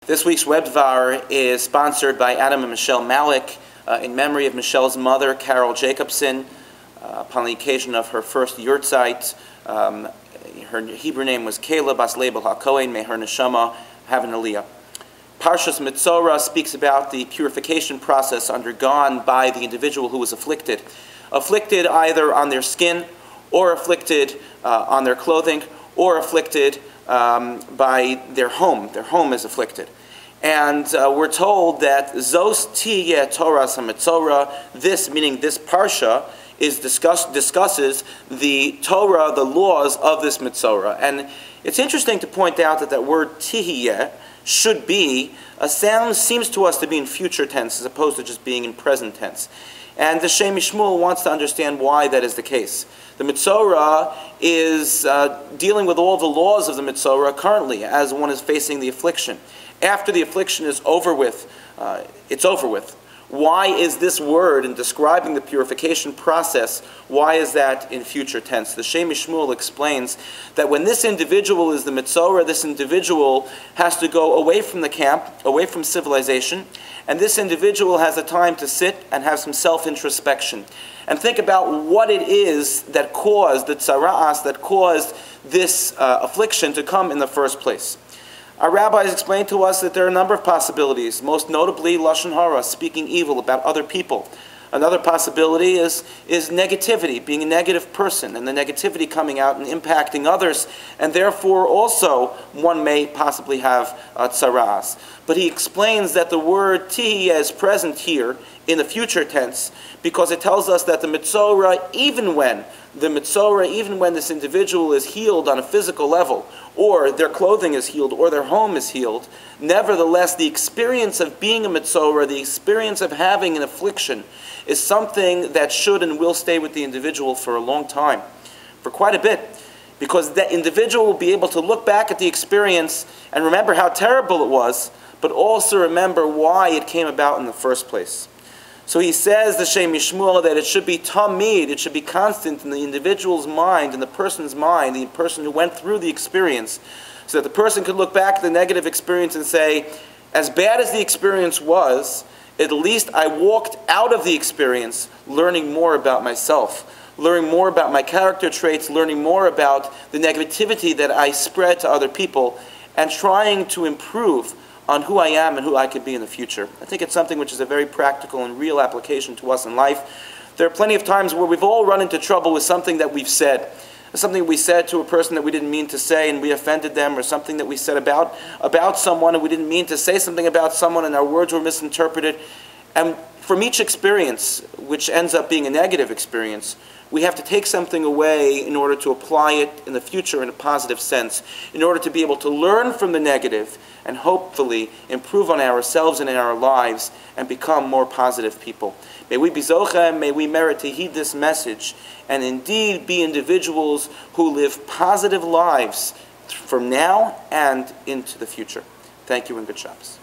This week's Webvar is sponsored by Adam and Michelle Malik in memory of Michelle's mother, Carol Jacobson, upon the occasion of her first yurtzeit. Her Hebrew name was Kayla Bas Lebel HaKohen. May her neshama have an aliyah. Parshas Metzora speaks about the purification process undergone by the individual who was afflicted. Afflicted either on their skin, or afflicted on their clothing, or afflicted by their home. Their home is afflicted. And we're told that Zos Tiyeh Toras HaMetzora, this, meaning this Parsha, discusses the Torah, the laws of this Metzora. And it's interesting to point out that that word Tiyeh, should be, seems to us to be in future tense as opposed to just being in present tense. And the Shem Mishmuel wants to understand why that is the case. The Metzora is dealing with all the laws of the Metzora currently as one is facing the affliction. After the affliction is over with, it's over with. Why is this word in describing the purification process, why is that in future tense? The Shem Mishmuel explains that when this individual is the Metzora, this individual has to go away from the camp, away from civilization, and this individual has a time to sit and have some self-introspection and think about what it is that caused the tzara'as, that caused this affliction to come in the first place. Our rabbis explained to us that there are a number of possibilities, most notably Lashon Hara, speaking evil about other people. Another possibility is negativity, being a negative person, and the negativity coming out and impacting others, and therefore also one may possibly have tzara'as. But he explains that the word tihiyeh is present here in the future tense because it tells us that the Metzora, even when this individual is healed on a physical level, or their clothing is healed, or their home is healed, nevertheless the experience of being a Metzora, the experience of having an affliction, is something that should and will stay with the individual for a long time, for quite a bit, because that individual will be able to look back at the experience and remember how terrible it was, but also remember why it came about in the first place. So he says, the Shem Mishmuel, that it should be tamid, it should be constant in the individual's mind, in the person's mind, the person who went through the experience, so that the person could look back at the negative experience and say, as bad as the experience was, at least I walked out of the experience learning more about myself, learning more about my character traits, learning more about the negativity that I spread to other people, and trying to improve on who I am and who I could be in the future. I think it's something which is a very practical and real application to us in life. There are plenty of times where we've all run into trouble with something that we've said. Something we said to a person that we didn't mean to say and we offended them, or something that we said about someone and we didn't mean to say something about someone and our words were misinterpreted. And from each experience, which ends up being a negative experience, we have to take something away in order to apply it in the future in a positive sense, in order to be able to learn from the negative and hopefully improve on ourselves and in our lives and become more positive people. May we be zocha, may we merit to heed this message and indeed be individuals who live positive lives from now and into the future. Thank you and good Shabbos.